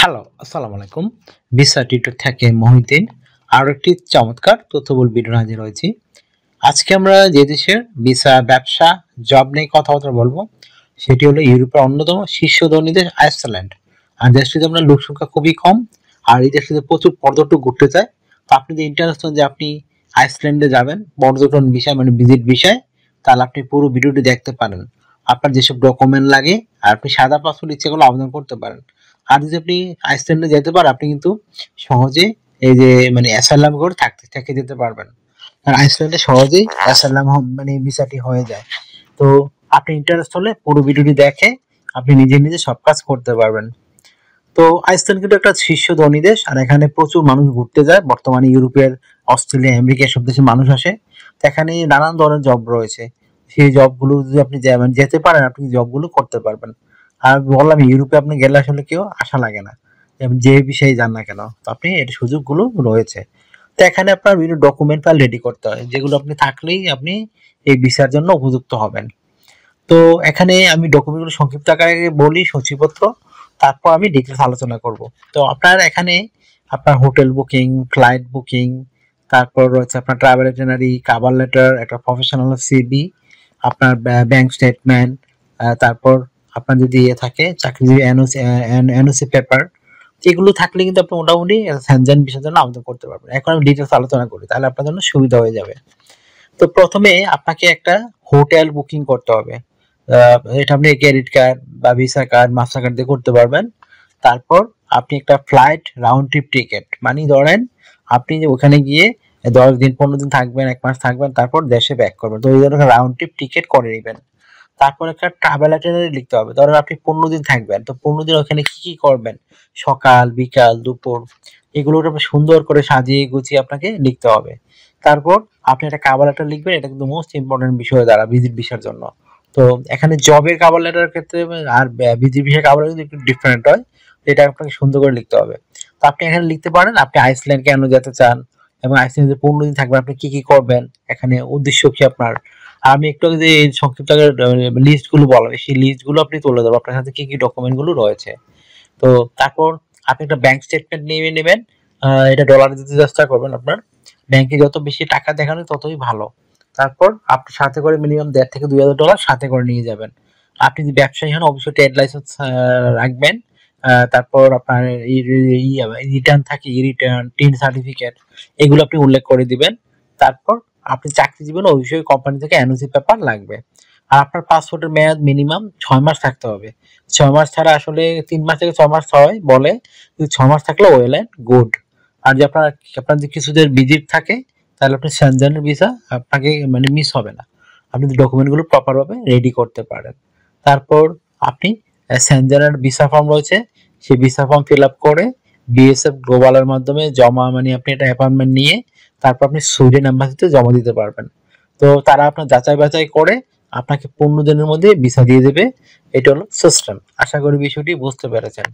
Hello, আসসালামু আলাইকুম। Visa tutor থেকে মহিউদ্দিন আরো একটি চমৎকার তথ্যবহুল ভিডিও হাজির হয়েছি। আজকে আমরা যে দেশের ভিসা, ব্যবসা, জব নিয়ে কথাবার্তা বলবো সেটি হলো ইউরোপের অন্যতম শীর্ষ ধনী দেশ আইসল্যান্ড। আর দেশটিতে আপনার লোক সংখ্যা খুবই কম, আর এই দেশটিতে প্রচুর পর্যটক ঘুরতে যায়। তো আপনি যদি ইন্টারেস্টেড যে আপনি আইসল্যান্ডে যাবেন পর্যটন বিষয় মানে ভিজিট বিষয়, তাহলে আপনি পুরো ভিডিওটি দেখতে পারেন। আপনার যেসব ডকুমেন্ট লাগে আর আপনি সাদা পাসপোর্ট ইচ্ছে করলে আবেদন করতে পারেন। আর যদি আপনি আইসল্যান্ডে যেতে পারেন আপনি কিন্তু সহজে এই যে মানে অ্যাসাইলাম করে থাকতে থেকে যেতে পারবেন। আর আইসল্যান্ডে সহজেই অ্যাসাইলাম মানে ভিসাটি হয়ে যায়। তো আপনি ইন্টারেস্ট হলে পুরো ভিডিওটি দেখে আপনি নিজে নিজে সব কাজ করতে পারবেন। তো আইসল্যান্ড কিন্তু একটা শীর্ষ ধনী দেশ, আর এখানে প্রচুর মানুষ ঘুরতে যায়। বর্তমানে ইউরোপের, অস্ট্রেলিয়া, আমেরিকা সব দেশে মানুষ আসে। তো এখানে নানান ধরনের জব রয়েছে। সেই জবগুলো যদি আপনি যেতে পারেন আপনি জবগুলো করতে পারবেন। আর বললাম ইউরোপে আপনি গেলে আসলে কেউ আশা লাগে না, আপনি যে বিষয়ে যান না কেন, তো আপনি এর সুযোগগুলো রয়েছে। তো এখানে আপনার বিভিন্ন ডকুমেন্ট ফাইল রেডি করতে হয়, যেগুলো আপনি থাকলেই আপনি এই ভিসার জন্য উপযুক্ত হবেন। তো এখানে আমি ডকুমেন্টগুলো সংক্ষিপ্ত আকারে বলি, সূচিপত্র, তারপর আমি ডিটেলস আলোচনা করব। তো আপনার এখানে আপনার হোটেল বুকিং, ফ্লাইট বুকিং, তারপর রয়েছে আপনার ট্রাভেল ইটিনারি, কভার লেটার, একটা প্রফেশনাল সিভি, আপনার ব্যাংক স্টেটমেন্ট, তারপর আপনার যদি ইয়ে থাকে চাকরিজীবী এনওসি, এনওসি পেপার, এগুলো থাকলে কিন্তু আপনি মোটামুটি সেনজেন ভিসার জন্য আবেদন করতে পারবেন। এখন আমি ডিটেলস আলোচনা করি, তাহলে আপনার জন্য সুবিধা হয়ে যাবে। তো প্রথমে আপনাকে একটা হোটেল বুকিং করতে হবে। এটা আপনি ক্রেডিট কার্ড বা ভিসা কার্ড, মাস্টার কার্ড দিয়ে করতে পারবেন। তারপর আপনি একটা ফ্লাইট রাউন্ড ট্রিপ টিকিট, মানে ধরেন আপনি যে ওখানে গিয়ে 10 দিন 15 দিন থাকবেন, 1 মাস থাকবেন, তারপর দেশে ব্যাক করবেন, তো ওই জন্য রাউন্ড ট্রিপ টিকিট করে নেবেন। তারপর একটা ট্রাভেল আইটিনারি লিখতে হবে। ধরেন আপনি 15 দিন থাকবেন, তো 15 দিন ওখানে কি কি করবেন, সকাল, বিকাল, দুপুর, এগুলো সুন্দর করে সাজিয়ে গুছিয়ে আপনাকে লিখতে হবে। তারপর আপনি একটা কভার লেটার লিখবেন, এটা কিন্তু মোস্ট ইম্পর্টেন্ট বিষয় হয়ে দাঁড়ায় ভিজিট ভিসার জন্য। তো এখানে জবের কভার লেটারের ক্ষেত্রে আর ভিজিট ভিসার কভার লেটার একটু ডিফারেন্ট হয়, এটা আপনাকে সুন্দর করে লিখতে হবে। তো আপনি এখানে লিখতে পারেন আপনি আইসল্যান্ড কেন যেতে চান, এবং আইসল্যান্ডে 15 দিন থাকবেন আপনি কি কি করবেন, এখানে উদ্দেশ্য কি আপনার। আর আমি একটু যে সংক্ষিপ্ত লিস্ট গুলো বললাম, সেই লিস্ট গুলো আপনি তুলে ধরবো আপনার সাথে কি কি ডকুমেন্ট গুলো রয়েছে। তো তারপর আপনি একটা ব্যাংক স্টেটমেন্ট নিয়ে নেবেন। এটা ডলারে দিতে চেষ্টা করবেন, আপনার ব্যাংকে যত বেশি টাকা দেখানো ততই ভালো। তারপর আপনি সাথে করে মিনিমাম $1,500 সাথে করে নিয়ে যাবেন। আপনি যদি ব্যবসায়ী হন অবশ্যই ট্রেড লাইসেন্স রাখবেন। তারপর আপনার রিটার্ন থাকে, রিটার্ন, টিন সার্টিফিকেট, এগুলো আপনি উল্লেখ করে দিবেন। তারপর আপনি চাকরিজীবী হলে অবশ্যই কোম্পানি থেকে এনওসি পেপার লাগবে। আর আপনার পাসপোর্টের মেয়াদ মিনিমাম 6 মাস থাকতে হবে। 6 মাস ছাড়া আসলে 3 মাস থেকে 6 মাস হয় বলে, 6 মাস থাকলে ওয়েল এন্ড গুড। আর যে আপনার আপনার যদি কিছুদের ভিজিট থাকে তাহলে আপনি সেনজেনের ভিসা আপনাকে মানে মিস হবে না, আপনি ডকুমেন্টগুলো প্রপার ভাবে রেডি করতে পারেন। তারপর আপনি সেনজেনের ভিসা ফর্ম রয়েছে, সেই ভিসা ফর্ম ফিল আপ করে বিএসএফ গ্লোবালের মাধ্যমে জমা, মানে আপনি একটা অ্যাপয়েন্টমেন্ট নিয়ে তারপর আপনি সুইডেন এম্বাসিতে জমা দিতে পারবেন। তো তারা আপনার যাচাই বাছাই করে আপনাকে 15 দিনের মধ্যে ভিসা দিয়ে দেবে। এটা হলো সিস্টেম। আশা করি বিষয়টি বুঝতে পেরেছেন।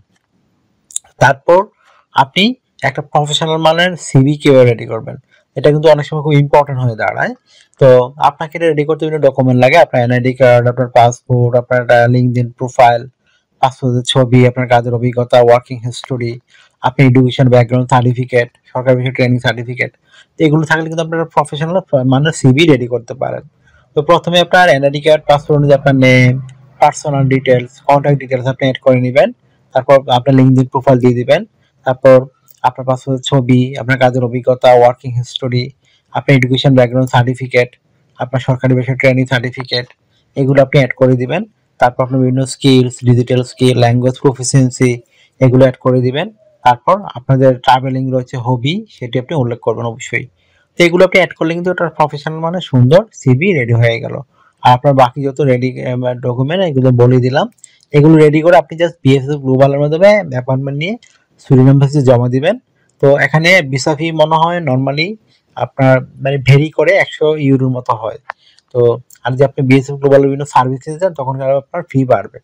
তারপর আপনি একটা প্রফেশনাল মানের সিভি কিভাবে রেডি করবেন, এটা কিন্তু অনেক সময় খুব ইম্পর্টেন্ট হয়ে দাঁড়ায়। তো আপনাকে এটা রেডি করতে বিভিন্ন ডকুমেন্ট লাগে, আপনার এনআইডি কার্ড, আপনার পাসপোর্ট, আপনার লিঙ্কডইন প্রোফাইল, পাসপোর্টের ছবি, আপনার কাজের অভিজ্ঞতা, ওয়ার্কিং হিস্টোরি, আপনি এডুকেশন ব্যাকগ্রাউন্ড সার্টিফিকেট, সরকারি বিষয়ে ট্রেনিং সার্টিফিকেট, এগুলো থাকলে কিন্তু আপনারা প্রফেশনাল মানের সিভি রেডি করতে পারেন। তো প্রথমে আপনার এনআইডি কার্ড, পাসপোর্ট অনুযায়ী আপনার name, personal details, contact details আপনি অ্যাড করে নেবেন। তারপর আপনার লিঙ্কডইন প্রোফাইল দিয়ে দিবেন। তারপর আপনার পাসপোর্টের ছবি, আপনার কাজের অভিজ্ঞতা, ওয়ার্কিং হিস্টোরি, আপনার এডুকেশন ব্যাকগ্রাউন্ড সার্টিফিকেট, আপনার সরকারি বিষয়ে ট্রেনিং সার্টিফিকেট, এগুলো আপনি অ্যাড করে দিবেন। তারপর আপনার বিভিন্ন skills, digital skill, language proficiency, এগুলো অ্যাড করে দিবেন। তারপর আপনাদের ট্রাভেলিং রয়েছে হবি, সেটি আপনি উল্লেখ করবেন অবশ্যই। তো এগুলো আপনি অ্যাড করলে কিন্তু ওটা প্রফেশনাল মানে সুন্দর সিভি রেডি হয়ে গেল। আর আপনার বাকি যত রেডি ডকুমেন্ট এগুলো বলে দিলাম, এগুলো রেডি করে আপনি জাস্ট বিএসএফ গ্লোবালের মাধ্যমে অ্যাপয়েন্টমেন্ট নিয়ে সুরিনাম এম্বাসিতে জমা দিবেন। তো এখানে ভিসা ফি মনে হয় নর্মালি আপনার মানে ভেরি করে 100 ইউরোর মতো হয়। তো আর যদি আপনি বিএসএফ গ্লোবালের বিভিন্ন সার্ভিস নিতে চান তখন আপনার ফি বাড়বে।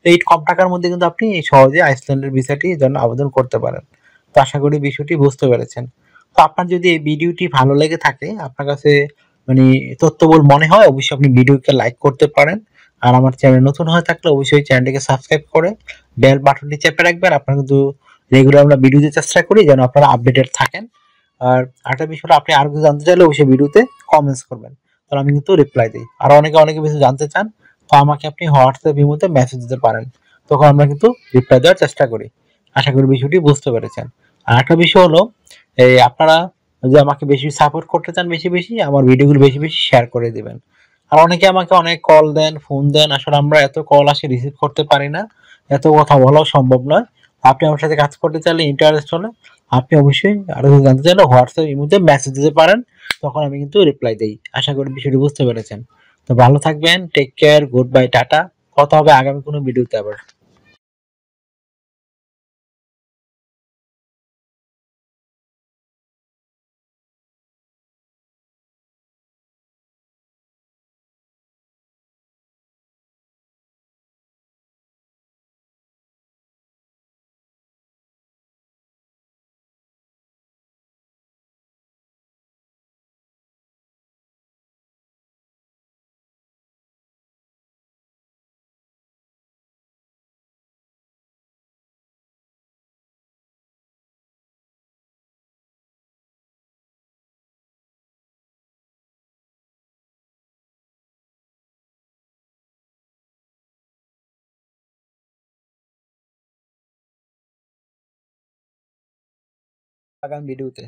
তো এই কম টাকার মধ্যে কিন্তু আপনি সহজে আইসল্যান্ডের ভিসাটির জন্য আবেদন করতে পারেন। তো আশা করি বিষয়টি বুঝতে পেরেছেন। তো আপনার যদি এই ভিডিওটি ভালো লেগে থাকে, আপনার কাছে মানে তথ্যবহুল মনে হয়, অবশ্যই আপনি ভিডিওকে লাইক করতে পারেন। আর আমার চ্যানেল নতুন হয়ে থাকলে অবশ্যই চ্যানেলটিকে সাবস্ক্রাইব করে বেল বাটনটি চেপে রাখবেন। আপনার কিন্তু রেগুলার আমরা ভিডিও দিতে চেষ্টা করি যেন আপনারা আপডেটেড থাকেন। আর আরেকটা বিষয় হলো, আপনি আরো কিছু জানতে চাইলে অবশ্যই ভিডিওতে কমেন্টস করবেন, তাহলে আমি কিন্তু রিপ্লাই দিই। আর অনেকে কিছু জানতে চান, তো আমাকে আপনি হোয়াটসঅ্যাপ ইমোতে মেসেজ দিতে পারেন, তখন আমরা কিন্তু রিপ্লাই দেওয়ার চেষ্টা করি। আশা করি বিষয়টি বুঝতে পেরেছেন। আর একটা বিষয় হলো, এই আপনারা যদি আমাকে বেশি সাপোর্ট করতে চান, বেশি বেশি আমার ভিডিওগুলো বেশি বেশি শেয়ার করে দিবেন। আর অনেকে আমাকে অনেক কল দেন, ফোন দেন, আসলে আমরা এত কল আসে রিসিভ করতে পারি না, এত কথা বলাও সম্ভব নয়। আপনি আমার সাথে কাজ করতে চাইলে, ইন্টারেস্ট হলে, আপনি অবশ্যই আরো কিছু জানতে চাইলে হোয়াটসঅ্যাপ এর মধ্যে মেসেজ দিতে পারেন, তখন আমি কিন্তু রিপ্লাই দেই। আশা করি বিষয়টি বুঝতে পেরেছেন। তো ভালো থাকবেন, take care, good bye, tata. কথা হবে আগামী কোনো ভিডিওতে আবার। আগামী ভিডিওতে।